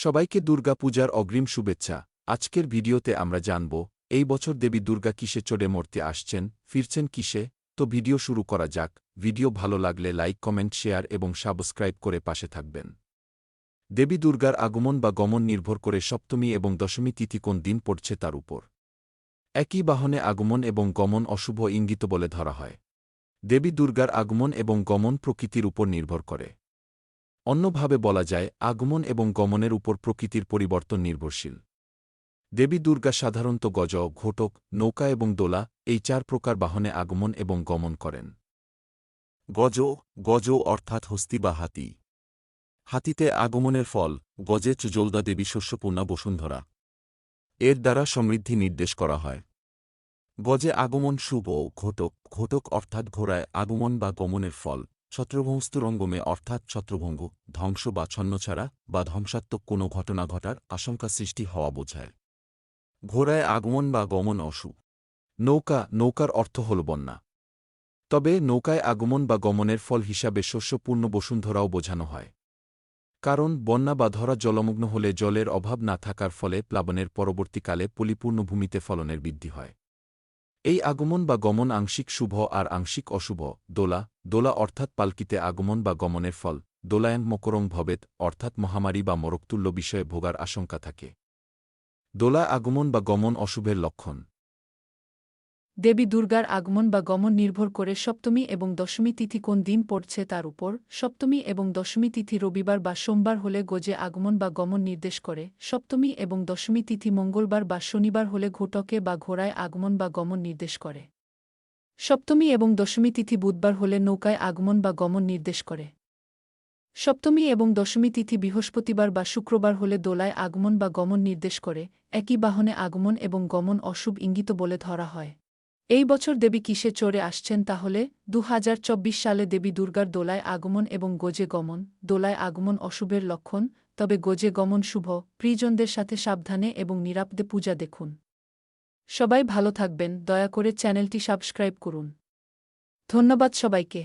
সবাইকে দুর্গা পূজার অগ্রিম শুভেচ্ছা। আজকের ভিডিওতে আমরা জানব এই বছর দেবী দুর্গা কিসে চড়ে মর্তে আসছেন, ফিরছেন কিসে। তো ভিডিও শুরু করা যাক। ভিডিও ভালো লাগলে লাইক, কমেন্ট, শেয়ার এবং সাবস্ক্রাইব করে পাশে থাকবেন। দেবী দুর্গার আগমন বা গমন নির্ভর করে সপ্তমী এবং দশমী তিথি কোন দিন পড়ছে তার উপর। একই বাহনে আগমন এবং গমন অশুভ ইঙ্গিত বলে ধরা হয়। দেবী দুর্গার আগমন এবং গমন প্রকৃতির উপর নির্ভর করে। অন্যভাবে বলা যায়, আগমন এবং গমনের উপর প্রকৃতির পরিবর্তন নির্ভরশীল। দেবী দুর্গা সাধারণত গজ, ঘোটক, নৌকা এবং দোলা এই 4 প্রকার বাহনে আগমন এবং গমন করেন। গজ গজ অর্থাৎ হস্তি বা হাতি। হাতিতে আগমনের ফল, গজে চজলদা দেবী শস্যপূর্ণা বসুন্ধরা। এর দ্বারা সমৃদ্ধি নির্দেশ করা হয়। গজে আগমন শুভ। ঘোটক ঘোটক অর্থাৎ ঘোড়ায় আগমন বা গমনের ফল, ছত্রভংস্তুরঙ্গমে অর্থাৎ ছত্রভঙ্গ, ধ্বংস বা ছন্নছাড়া বা ধ্বংসাত্মক কোনো ঘটনা ঘটার আশঙ্কা সৃষ্টি হওয়া বোঝায়। ঘোড়ায় আগমন বা গমন অশুভ। নৌকা নৌকার অর্থ হল বন্যা। তবে নৌকায় আগমন বা গমনের ফল হিসাবে শস্যপূর্ণ বসুন্ধরাও বোঝানো হয়। কারণ বন্যা বা ধরা জলমগ্ন হলে জলের অভাব না থাকার ফলে প্লাবনের পরবর্তীকালে পরিপূর্ণ ভূমিতে ফলনের বৃদ্ধি হয়। এই আগমন বা গমন আংশিক শুভ আর আংশিক অশুভ। দোলা দোলা অর্থাৎ পালকিতে আগমন বা গমনের ফল, দোলায়ন মকরং ভবেত অর্থাৎ মহামারী বা মরকতুল্য বিষয়ে ভোগার আশঙ্কা থাকে। দোলা আগমন বা গমন অশুভের লক্ষণ। দেবী দুর্গার আগমন বা গমন নির্ভর করে সপ্তমী এবং দশমী তিথি কোন দিন পড়ছে তার উপর। সপ্তমী এবং দশমী তিথি রবিবার বা সোমবার হলে গজে আগমন বা গমন নির্দেশ করে। সপ্তমী এবং দশমী তিথি মঙ্গলবার বা শনিবার হলে ঘোটকে বা ঘোড়ায় আগমন বা গমন নির্দেশ করে। সপ্তমী এবং দশমী তিথি বুধবার হলে নৌকায় আগমন বা গমন নির্দেশ করে। সপ্তমী এবং দশমী তিথি বৃহস্পতিবার বা শুক্রবার হলে দোলায় আগমন বা গমন নির্দেশ করে। একই বাহনে আগমন এবং গমন অশুভ ইঙ্গিত বলে ধরা হয়। এই বছর দেবী কিসে চড়ে আসছেন তাহলে? 2024 সালে দেবী দুর্গার দোলায় আগমন এবং গজে গমন। দোলায় আগমন অশুভের লক্ষণ, তবে গজে গমন শুভ। প্রিয়জনদের সাথে সাবধানে এবং নিরাপদে পূজা দেখুন। সবাই ভালো থাকবেন। দয়া করে চ্যানেলটি সাবস্ক্রাইব করুন। ধন্যবাদ সবাইকে।